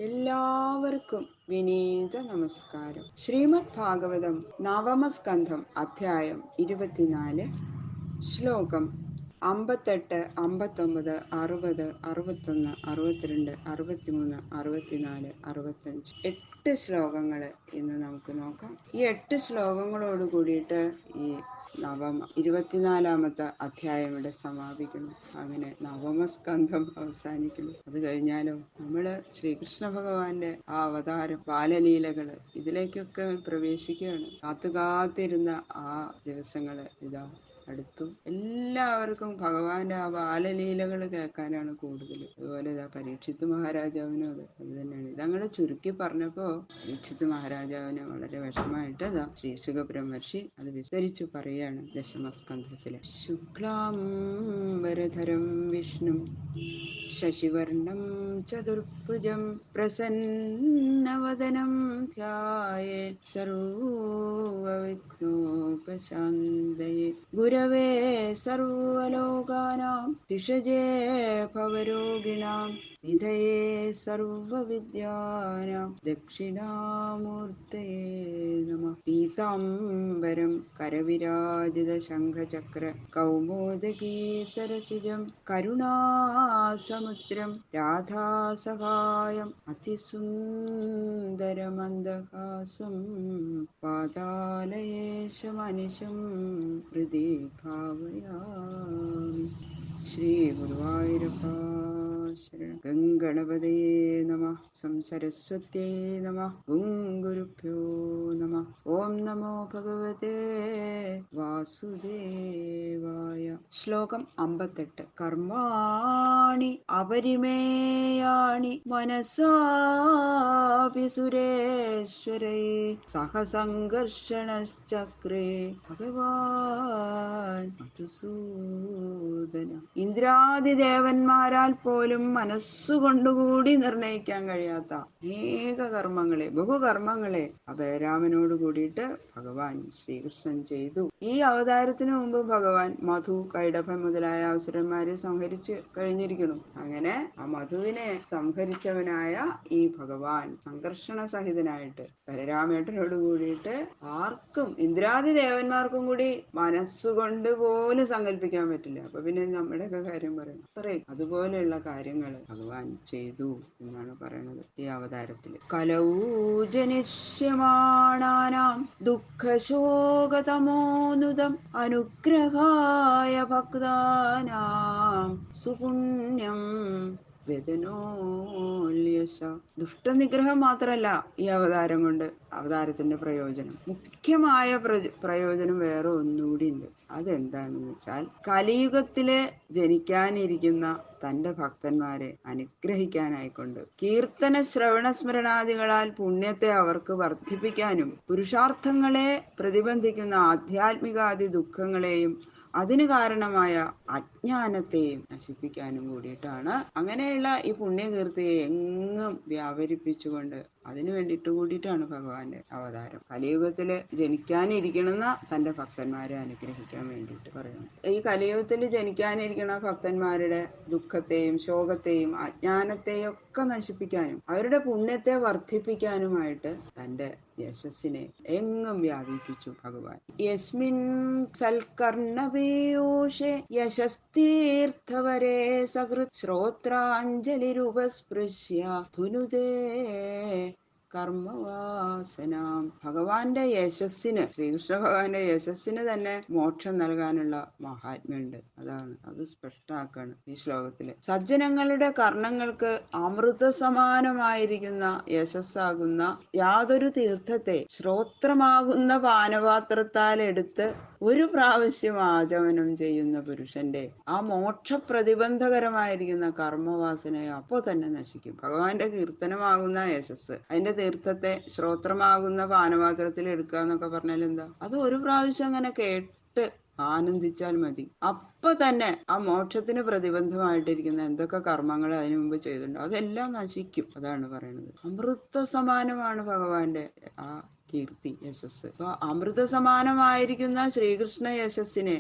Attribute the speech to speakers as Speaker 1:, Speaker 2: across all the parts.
Speaker 1: എല്ലാവർക്കും വിനീത നമസ്കാരം. ശ്രീമദ് ഭാഗവതം നവമസ്കന്ധം അധ്യായം 24 ശ്ലോകം 58, 59, 60, 61, 62, 63, 64, 65 8 ശ്ലോകങ്ങൾ ഇന്ന് നമുക്ക് നോക്കാം. ഈ 8 ശ്ലോകങ്ങളോട് കൂടിയിട്ട് ഈ 24ാമത്തെ അധ്യായം ഇവിടെ സമാപിക്കുന്നു. അങ്ങനെ നവമസ്കന്ധം അവസാനിക്കുന്നു. അത് കഴിഞ്ഞാലോ നമ്മള് ശ്രീകൃഷ്ണ ഭഗവാന്റെ ആ അവതാരം, ബാലലീലകള്, ഇതിലേക്കൊക്കെ പ്രവേശിക്കുകയാണ്. കാത്തിരുന്ന ആ ദിവസങ്ങള് ഇതാ അടുത്തു. എല്ലാവർക്കും ഭഗവാന്റെ ആ ബാലലീലകൾ കേൾക്കാനാണ് കൂടുതൽ. അതുപോലെ ഇതാ പരീക്ഷിത്ത് മഹാരാജാവിനും അത് തന്നെയാണ്. ഇതങ്ങനെ ചുരുക്കി പറഞ്ഞപ്പോ പരീക്ഷിത്ത് മഹാരാജാവിന് വളരെ വിഷമായിട്ട് ഇതാ ശ്രീശുക ബ്രഹ്മർഷി അത് വിസ്തരിച്ചു പറയാണ് ദശമസ്കന്ധത്തില്. ശുക്ലാംബരധരം വിഷ്ണു ശശിവർണം ചതുർഭുജം പ്രസന്നവദനം ധ്യായേത് സർവവിഘ്നോപശാന്തയേ ഗുരവേ സർവലോകാനാം ഭിഷജേ ഭവരോഗിണാം നിധയേ സർവവിദ്യാനാം ദക്ഷിണാമൂർത്തയേ നമഃ. പീതാംബരം കരവിരാജിത ശംഖചക്ര കൗമോദകീ സരസിജം കരുണാസമുദ്രം രാധാസഹായം അതിസുന്ദരമന്ദഹാസം പാതാലയേശമനിശം ഹൃദി ഭാവയാമി. ശ്രീ ഗുരുവായൂരപ്പ ശരണം. ഗംഗണപതയേ നമഃ. സംസരസ്വത്യേ നമഃ. ഗുരുഭ്യോ നമഃ. ഓം നമോ ഭഗവതേ വാസുദേവായ. ശ്ലോകം 58. കർമാണി അപരിമേയാണി മനസാപി സുരേശ്വരേ സഹസംഘർഷണശ്ചക്രേ ഭഗവാൻ മധുസൂദന. ഇന്ദ്രാദിദേവന്മാരാൽ പോലും മനസ്സുകൊണ്ടുകൂടി നിർണയിക്കാൻ കഴിയാത്ത അനേക കർമ്മങ്ങളെ, ബഹുകർമ്മങ്ങളെ അഭയരാമനോട് കൂടിയിട്ട് ഭഗവാൻ ശ്രീകൃഷ്ണൻ ചെയ്തു. ഈ അവതാരത്തിന് മുമ്പ് ഭഗവാൻ മധു, കൈടഭൻ മുതലായ അസുരന്മാരെ സംഹരിച്ച് കഴിഞ്ഞിരിക്കുന്നു. അങ്ങനെ ആ മധുവിനെ സംഹരിച്ചവനായ ഈ ഭഗവാൻ സംഘർഷണ സഹിതനായിട്ട് ബലരാമേട്ടനോട് കൂടിയിട്ട് ആർക്കും, ഇന്ദ്രാദി ദേവന്മാർക്കും കൂടി മനസ്സുകൊണ്ട് പോലും സങ്കല്പിക്കാൻ പറ്റില്ല. അപ്പൊ പിന്നെ നമ്മുടെയൊക്കെ കാര്യം പറയണം. അത്രയും അതുപോലെയുള്ള കാര്യങ്ങൾ ഭഗവാൻ ചെയ്തു എന്നാണ് പറയണത് ഈ അവതാരത്തില്. കലൗജനിഷ്യമാണാനാം ദുഃഖശോകതമോനുദം അനുഗ്രഹായ ഭക്താനാം സുപുണ്യം വേദനോല്യസ. ദുഷ്ടനിഗ്രഹം മാത്രമല്ല ഈ അവതാരം കൊണ്ട് അവതാരത്തിന്റെ പ്രയോജനം, മുഖ്യമായ പ്രയോജനം വേറെ ഒന്നുകൂടി ഉണ്ട്. അതെന്താണെന്ന് വെച്ചാൽ കലിയുഗത്തില് ജനിക്കാനിരിക്കുന്ന തന്റെ ഭക്തന്മാരെ അനുഗ്രഹിക്കാനായിക്കൊണ്ട് കീർത്തന ശ്രവണ സ്മരണാദികളാൽ പുണ്യത്തെ അവർക്ക് വർദ്ധിപ്പിക്കാനും പുരുഷാർത്ഥങ്ങളെ പ്രതിബന്ധിക്കുന്ന ആധ്യാത്മികാദി ദുഃഖങ്ങളെയും അതിന് കാരണമായ അജ്ഞാനത്തെയും നശിപ്പിക്കാനും കൂടിയിട്ടാണ് അങ്ങനെയുള്ള ഈ പുണ്യകീർത്തിയെ എങ്ങും വ്യാപരിപ്പിച്ചുകൊണ്ട് അതിനു വേണ്ടിയിട്ട് കൂടിയിട്ടാണ് ഭഗവാന്റെ അവതാരം. കലിയുഗത്തില് ജനിക്കാനിരിക്കണമെന്ന തന്റെ ഭക്തന്മാരെ അനുഗ്രഹിക്കാൻ വേണ്ടിയിട്ട് പറയുന്നു. ഈ കലിയുഗത്തിൽ ജനിക്കാനിരിക്കുന്ന ഭക്തന്മാരുടെ ദുഃഖത്തെയും ശോകത്തെയും അജ്ഞാനത്തെയും ഒക്കെ നശിപ്പിക്കാനും അവരുടെ പുണ്യത്തെ വർദ്ധിപ്പിക്കാനുമായിട്ട് തന്റെ യശസ്സിനെ എങ്ങും വ്യാപിപ്പിച്ചു ഭഗവാൻ. യസ്മിൻ സൽക്കർണപീയൂഷേ യശസ്തീർത്ഥവരേ സകൃത് ശ്രോത്രാഞ്ജലിരുപസ്പൃശ്യ ധുനുതേ കർമ്മവാസനാം. ഭഗവാന്റെ യശസ്സിന്, ശ്രീകൃഷ്ണ ഭഗവാന്റെ യശസ്സിന് തന്നെ മോക്ഷം നൽകാനുള്ള മഹാത്മ്യമുണ്ട്. അത് സ്പഷ്ടാക്കാണ് ഈ ശ്ലോകത്തില്. സജ്ജനങ്ങളുടെ കർണങ്ങൾക്ക് അമൃത സമാനമായിരിക്കുന്ന യശസ്സാകുന്ന യാതൊരു തീർത്ഥത്തെ ശ്രോത്രമാകുന്ന പാനപാത്രത്താൽ എടുത്ത് ഒരു പ്രാവശ്യം ആചമനം ചെയ്യുന്ന പുരുഷന്റെ ആ മോക്ഷ പ്രതിബന്ധകരമായിരിക്കുന്ന കർമ്മവാസനയെ അപ്പോ തന്നെ നശിക്കും. ഭഗവാന്റെ കീർത്തനമാകുന്ന യശസ്, അതിന്റെ തീർത്ഥത്തെ ശ്രോത്രമാകുന്ന പാനപാത്രത്തിൽ എടുക്കുക എന്നൊക്കെ പറഞ്ഞാൽ എന്താ? അത് ഒരു പ്രാവശ്യം അങ്ങനെ കേട്ട് ആനന്ദിച്ചാൽ മതി. അപ്പൊ തന്നെ ആ മോക്ഷത്തിന് പ്രതിബന്ധമായിട്ടിരിക്കുന്ന എന്തൊക്കെ കർമ്മങ്ങൾ അതിനു മുമ്പ് ചെയ്തിട്ടുണ്ടോ അതെല്ലാം നശിക്കും. അതാണ് പറയുന്നത്. അമൃത സമാനമാണ് ഭഗവാന്റെ ആ കീർത്തി, യശസ്. അപ്പൊ അമൃത സമാനമായിരിക്കുന്ന ശ്രീകൃഷ്ണ യശസ്സിനെ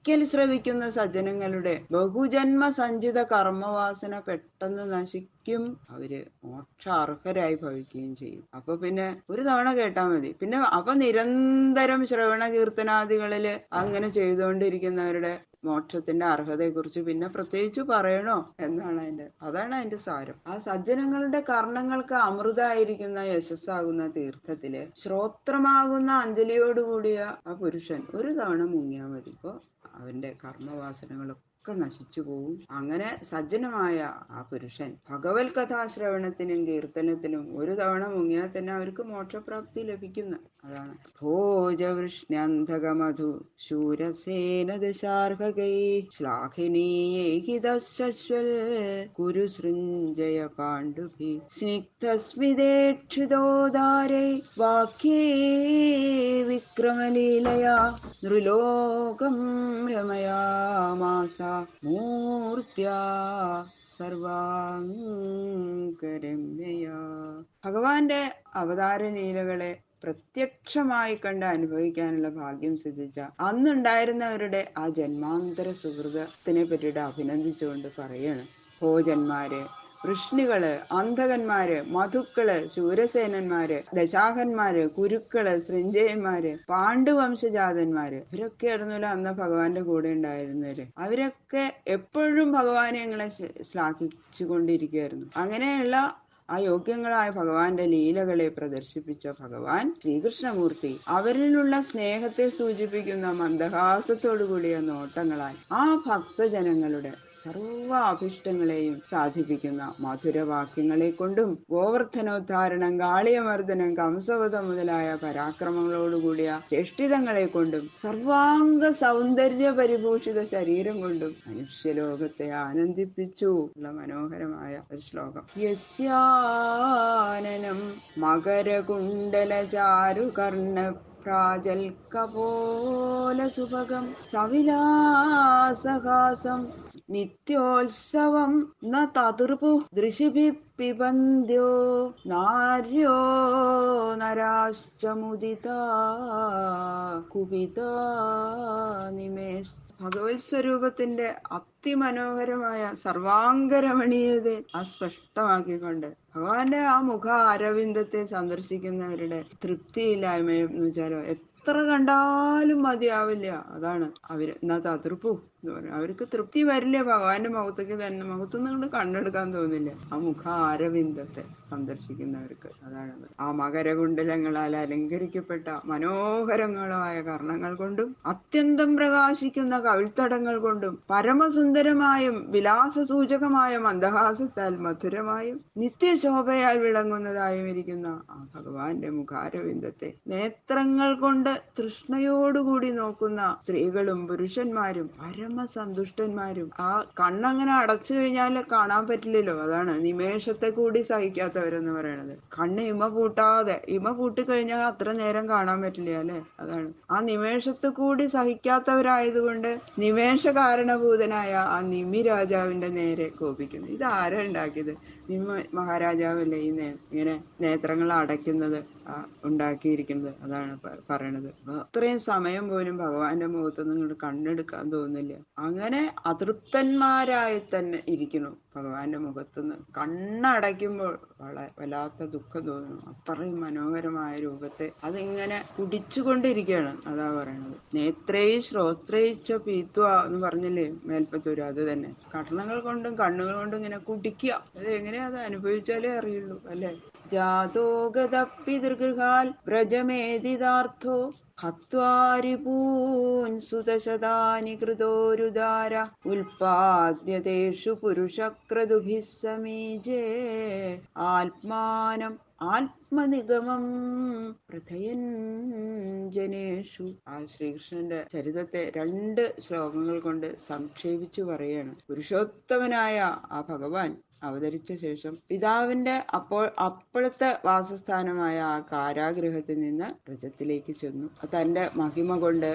Speaker 1: ഒരിക്കൽ ശ്രവിക്കുന്ന സജ്ജനങ്ങളുടെ ബഹുജന്മ സഞ്ചിത കർമ്മവാസന പെട്ടെന്ന് നശിക്കും, അവര് മോക്ഷാർഹരായി ഭവിക്കുകയും ചെയ്യും. അപ്പൊ പിന്നെ ഒരു തവണ കേട്ടാൽ മതി. പിന്നെ അപ്പൊ നിരന്തരം ശ്രവണ കീർത്തനാദികളില് അങ്ങനെ ചെയ്തുകൊണ്ടിരിക്കുന്നവരുടെ മോക്ഷത്തിന്റെ അർഹതയെക്കുറിച്ച് പിന്നെ പ്രത്യേകിച്ച് പറയണോ എന്നാണ് അതാണ് അതിന്റെ സാരം. ആ സജ്ജനങ്ങളുടെ കർണങ്ങൾക്ക് അമൃതായിരിക്കുന്ന യശസ്സാകുന്ന തീർത്ഥത്തില് ശ്രോത്രമാകുന്ന അഞ്ജലിയോടുകൂടിയ ആ പുരുഷൻ ഒരു തവണ മുങ്ങിയാൽ മതി. ഇപ്പൊ അവന്റെ കർമ്മവാസനകളൊക്കെ നശിച്ചു പോവും. അങ്ങനെ സജ്ജനമായ ആ പുരുഷൻ ഭഗവത് കഥാശ്രവണത്തിനും കീർത്തനത്തിനും ഒരു തവണ മുങ്ങിയാൽ തന്നെ അവർക്ക് മോക്ഷപ്രാപ്തി ലഭിക്കുന്നു. അതാണ് ഭോജവൃഷ്ണ്യന്ധകമധു ശൂരസേന ദശാർഹകൈ ശ്ലാഘിനീയേഹിതശ്വൽ കുരു സൃഞ്ജയ പാണ്ഡുഭി സ്നിഗ്ധസ്മിതേക്ഷിതോദാരൈ വാക്യേ വിക്രമലീലയാ നൃലോകം രമയാമാസ മൂർത്യാ സർവാംഗരമ്യയാ. ഭഗവാന്റെ അവതാര ലീലകളെ പ്രത്യക്ഷമായി കണ്ട് അനുഭവിക്കാനുള്ള ഭാഗ്യം സിദ്ധിച്ച അന്നുണ്ടായിരുന്നവരുടെ ആ ജന്മാന്തര സുഹൃതത്തിനെ പറ്റിയിട്ട് അഭിനന്ദിച്ചുകൊണ്ട് പറയാണ്. ഭോജന്മാര്, വൃഷ്ണികള്, അന്ധകന്മാര്, മധുക്കള്, ശൂരസേനന്മാര്, ദശാഹന്മാര്, കുരുക്കള്, സൃഞ്ജയന്മാര്, പാണ്ഡുവംശജാതന്മാര്, ഇവരൊക്കെ ആയിരുന്നല്ലോ അന്ന് ഭഗവാന്റെ കൂടെ ഉണ്ടായിരുന്നവര്. അവരൊക്കെ എപ്പോഴും ഭഗവാനെ ഞങ്ങളെ ശ്ലാഘിച്ചു കൊണ്ടിരിക്കുകയായിരുന്നു. അങ്ങനെയുള്ള ആ യോഗ്യങ്ങളായ ഭഗവാന്റെ ലീലകളെ പ്രദർശിപ്പിച്ച ഭഗവാൻ ശ്രീകൃഷ്ണമൂർത്തി അവരിലുള്ള സ്നേഹത്തെ സൂചിപ്പിക്കുന്ന മന്ദഹാസത്തോടുകൂടിയ നോട്ടങ്ങളാൽ ആ ഭക്തജനങ്ങളുടെ സർവ അഭിഷ്ടങ്ങളെയും സാധിപ്പിക്കുന്ന മധുരവാക്യങ്ങളെ കൊണ്ടും ഗോവർദ്ധനോദ്ധാരണം, കാളിയമർദ്ദനം, കംസവധം മുതലായ പരാക്രമങ്ങളോടുകൂടിയ ചേഷ്ടിതങ്ങളെ കൊണ്ടും സർവാംഗ സൗന്ദര്യ പരിഭൂഷിത ശരീരം കൊണ്ടും മനുഷ്യലോകത്തെ ആനന്ദിപ്പിച്ചു ഉള്ള മനോഹരമായ ഒരു ശ്ലോകം. യസ്യാനനം മകരകുണ്ടലചാരുകർണ പ്രാജൽകപോലസുഭഗം സവിലാസഹാസം നിത്യോത്സവം ന തതിർപു ദൃശിഭി പിബന്ധ്യോ നാര്യോ നരാശ്ച മുദിതാ കുപിതാ നിമേഷ്. ഭഗവത് സ്വരൂപത്തിന്റെ അതിമനോഹരമായ സർവാംഗരമണീയതയെ സ്പഷ്ടമാക്കിക്കൊണ്ട് ഭഗവാന്റെ ആ മുഖ അരവിന്ദത്തെ സന്ദർശിക്കുന്നവരുടെ തൃപ്തിയില്ലായ്മയെന്ന് വെച്ചാലോ എത്ര കണ്ടാലും മതിയാവില്ല. അതാണ് അവര് ഇന്നത്തെ അതിർപ്പു എന്ന് പറയുന്നത്. അവർക്ക് തൃപ്തി വരില്ല ഭഗവാന്റെ മുഖത്തേക്ക് തന്നെ, മുഖത്തുനിന്ന് കൊണ്ട് കണ്ണെടുക്കാൻ തോന്നില്ല ആ മുഖ അരവിന്ദത്തെ സന്ദർശിക്കുന്നവർക്ക്. അതാണ് ആ മകരകുണ്ടലങ്ങളാൽ അലങ്കരിക്കപ്പെട്ട മനോഹരങ്ങളായ കർണങ്ങൾ കൊണ്ടും അത്യന്തം പ്രകാശിക്കുന്ന കവിൾത്തടങ്ങൾ കൊണ്ടും പരമസുന്ദരമായും വിലാസസൂചകമായ മന്ദഹാസത്താൽ മധുരമായും നിത്യശോഭയാൽ വിളങ്ങുന്നതായും ഇരിക്കുന്ന ആ ഭഗവാന്റെ മുഖാരവിന്ദത്തെ നേത്രങ്ങൾ കൊണ്ട് തൃഷ്ണയോടുകൂടി നോക്കുന്ന സ്ത്രീകളും പുരുഷന്മാരും പരമസന്തുഷ്ടന്മാരും. ആ കണ്ണങ്ങനെ അടച്ചു കഴിഞ്ഞാൽ കാണാൻ പറ്റില്ലല്ലോ. അതാണ് നിമേഷത്തെ കൂടി സഹിക്കാത്തവരെന്ന് പറയണത്. കണ്ണ് ഇമ പൂട്ടിക്കഴിഞ്ഞാൽ അത്ര നേരം കാണാൻ പറ്റില്ല അല്ലെ. അതാണ് ആ നിമേഷത്തെ കൂടി സഹിക്കാത്തവരായതുകൊണ്ട് നിമേഷ കാരണഭൂതനായ ആ നിമി രാജാവിന്റെ നേരെ കോപിക്കുന്നു. ഇത് ആരാ ഉണ്ടാക്കിയത്? മഹാരാജാവല്ലേ ഈ ഇങ്ങനെ നേത്രങ്ങൾ അടയ്ക്കുന്നത് ഉണ്ടാക്കിയിരിക്കുന്നത്. അതാണ് പറയണത്. അത്രയും സമയം പോലും ഭഗവാന്റെ മുഖത്ത് നിങ്ങൾ കണ്ണെടുക്കാൻ തോന്നില്ല. അങ്ങനെ അതൃപ്തന്മാരായി തന്നെ ഇരിക്കുന്നു ഭഗവാന്റെ മുഖത്തുനിന്ന്. കണ്ണടയ്ക്കുമ്പോൾ വല്ലാത്ത ദുഃഖം തോന്നുന്നു. അത്രയും മനോഹരമായ രൂപത്തെ അതിങ്ങനെ കുടിച്ചുകൊണ്ടിരിക്കുകയാണ്. അതാ പറയണത്. നേത്രൈ ശ്രോത്രയിച്ച പീത്വ എന്ന് പറഞ്ഞില്ലേ മേൽപ്പത്തൂര്, അത് തന്നെ. കർണങ്ങൾ കൊണ്ടും കണ്ണുകൾ കൊണ്ടും ഇങ്ങനെ കുടിക്കുക. അത് എങ്ങനെയാ അത് അനുഭവിച്ചാലേ അറിയുള്ളൂ അല്ലെ. ജാതോഗതപ്പിതൃഗൃഹാൽ വ്രജമേദിതാർത്ഥോ ഹത്വാരിപൂൻ സുതശതാനി കൃതോരുദാര ഉൽപാദ്യതേഷു പുരുഷക്രതുഭിः സമീജേ ആത്മാനം ആത്മനിഗമം പ്രഥയൻ ജനേഷു. ആ ശ്രീകൃഷ്ണന്റെ ചരിതത്തെ 2 ശ്ലോകങ്ങൾ കൊണ്ട് സംക്ഷേപിച്ചു പറയാണ്. പുരുഷോത്തമനായ ആ ഭഗവാൻ അവതരിച്ച ശേഷം പിതാവിന്റെ അപ്പോഴത്തെ വാസസ്ഥാനമായ ആ കാരാഗൃഹത്തിൽ നിന്ന് വ്രജത്തിലേക്ക് ചെന്നു. തന്റെ മഹിമ കൊണ്ട്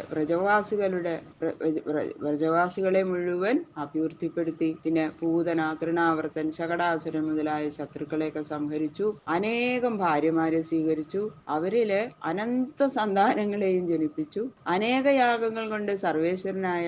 Speaker 1: വ്രജവാസികളെ മുഴുവൻ അഭ്യർത്ഥിപ്പെടുത്തി. പിന്നെ പൂതന, തൃണാവർത്തൻ, ശകടാസുരൻ മുതലായ ശത്രുക്കളെയൊക്കെ സംഹരിച്ചു. അനേകം ഭാര്യമാരെ സ്വീകരിച്ചു. അവരില് അനന്ത സന്താനങ്ങളെയും ജനിപ്പിച്ചു. അനേക യാഗങ്ങൾ കൊണ്ട് സർവേശ്വരനായ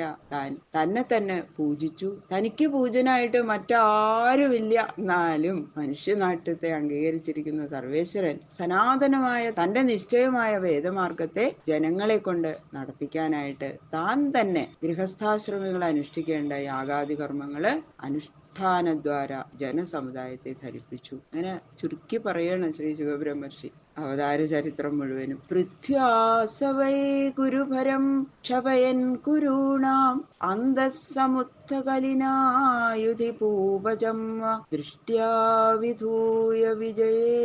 Speaker 1: തന്നെ തന്നെ പൂജിച്ചു. തനിക്ക് പൂജനായിട്ട് മറ്റാരുമില്ല. എന്നാലും മനുഷ്യനാട്യത്തെ അംഗീകരിച്ചിരിക്കുന്ന സർവേശ്വരൻ സനാതനമായ തന്റെ നിശ്ചയമായ വേദമാർഗത്തെ ജനങ്ങളെ കൊണ്ട് നടത്തിക്കാനായിട്ട് താൻ തന്നെ ഗൃഹസ്ഥാശ്രമികൾ അനുഷ്ഠിക്കേണ്ട യാഗാദി കർമ്മങ്ങള് അനുഷ്ഠാനദ്വാര ജനസമുദായത്തെ ധരിപ്പിച്ചു. അങ്ങനെ ചുരുക്കി പറയാണ് ശ്രീ ശുകബ്രഹ്മർഷി അവതാര ചരിത്രം മുഴുവനും. പൃഥ്വാസവൈ ഗുരുഭരം ക്ഷപയൻ കുരൂണാം അന്തസ്സമുത്ഥകലിനായുധി പൂപജം ദൃഷ്ട്യാ വിധൂയ വിജയേ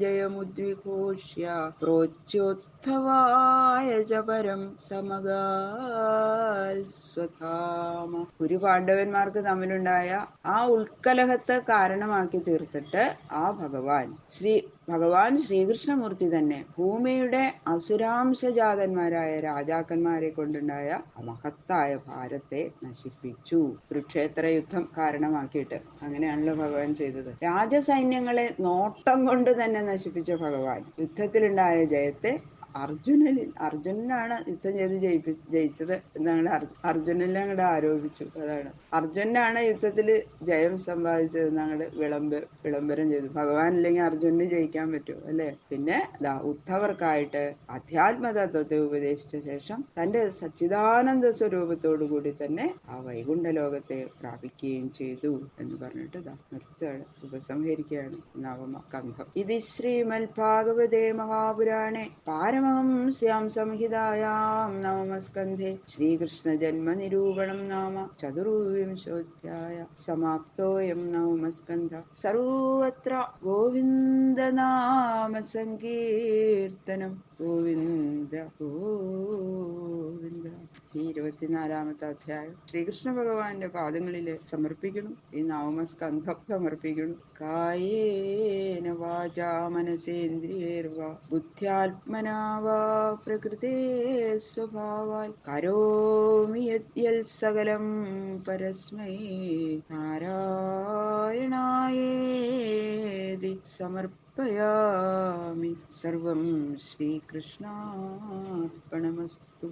Speaker 1: ജയമുദ്വിഘോഷ്യ പ്രോച്യോത്ഥവായ ചപരം സമഗാൽ സ്വധാമ. ഒരു പാണ്ഡവന്മാർക്ക് തമ്മിലുണ്ടായ ആ ഉത്കലഹത്തെ കാരണമാക്കി തീർത്തിട്ട് ആ ഭഗവാൻ ശ്രീകൃഷ്ണമൂർത്തി തന്നെ ഭൂമിയുടെ അസുരാംശജാതന്മാരായ രാജാക്കന്മാരെ കൊണ്ടുണ്ടായ മഹത്തായ ഭാരത്തെ നശിപ്പിച്ചു. കുരുക്ഷേത്ര യുദ്ധം കാരണമാക്കിയിട്ട് അങ്ങനെയാണല്ലോ ഭഗവാൻ ചെയ്തത്. രാജസൈന്യങ്ങളെ നോട്ടം കൊണ്ട് തന്നെ നശിപ്പിച്ച ഭഗവാൻ യുദ്ധത്തിലുണ്ടായ ജയത്തെ അർജുനനാണ് യുദ്ധം ചെയ്ത് ജയിച്ചത് എന്നാണ് അർജുനനെ അങ്ങോട്ട് ആരോപിച്ചു. അതാണ് അർജുനാണ് യുദ്ധത്തിൽ ജയം സമ്പാദിച്ചതെന്ന് അങ്ങോട്ട് വിളംബരം ചെയ്തു. ഭഗവാൻ ഇല്ലെങ്കിൽ അർജുനന് ജയിക്കാൻ പറ്റുമോ അല്ലെ? പിന്നെ ഉദ്ധവർക്കായിട്ട് അധ്യാത്മതത്വത്തെ ഉപദേശിച്ച ശേഷം തന്റെ സച്ചിദാനന്ദ സ്വരൂപത്തോടു കൂടി തന്നെ ആ വൈകുണ്ഠ ലോകത്തെ പ്രാപിക്കുകയും ചെയ്തു എന്ന് പറഞ്ഞിട്ട് നിർത്തുകയാണ്, ഉപസംഹരിക്കുകയാണ് നവമ കന്ധം. ഇത് ശ്രീമൽ ഭാഗവതേ മഹാപുരാണേ പാരമഹംസ്യാം സംഹിതായാം നവമസ്കന്ധേ ശ്രീകൃഷ്ണ ജന്മ നിരൂപണം നാമ ചതുർവിംശോധ്യായ സമാപ്തോയം നവമസ്കന്ധ. സർവത്ര ഗോവിന്ദ നാമ സങ്കീർത്തനം. ഗോവിന്ദ ഗോവിന്ദ. ഈ 24-ാമത്തെ അധ്യായം ശ്രീകൃഷ്ണ ഭഗവാന്റെ പാദങ്ങളില് സമർപ്പിക്കണം. ഈ നവമസ്കന്ധം സമർപ്പിക്കണം. കായേന വാചാ മനസേന്ദ്രിയേർവാ ബുദ്ധ്യാത്മനാ വാ പ്രകൃതേ സ്വഭാവാൽ കരോമി യൽ സകലം പരസ്മൈ നാരായണായേതി സമർപ്പയാമി. സർവം ശ്രീകൃഷ്ണാർപ്പണമസ്തു.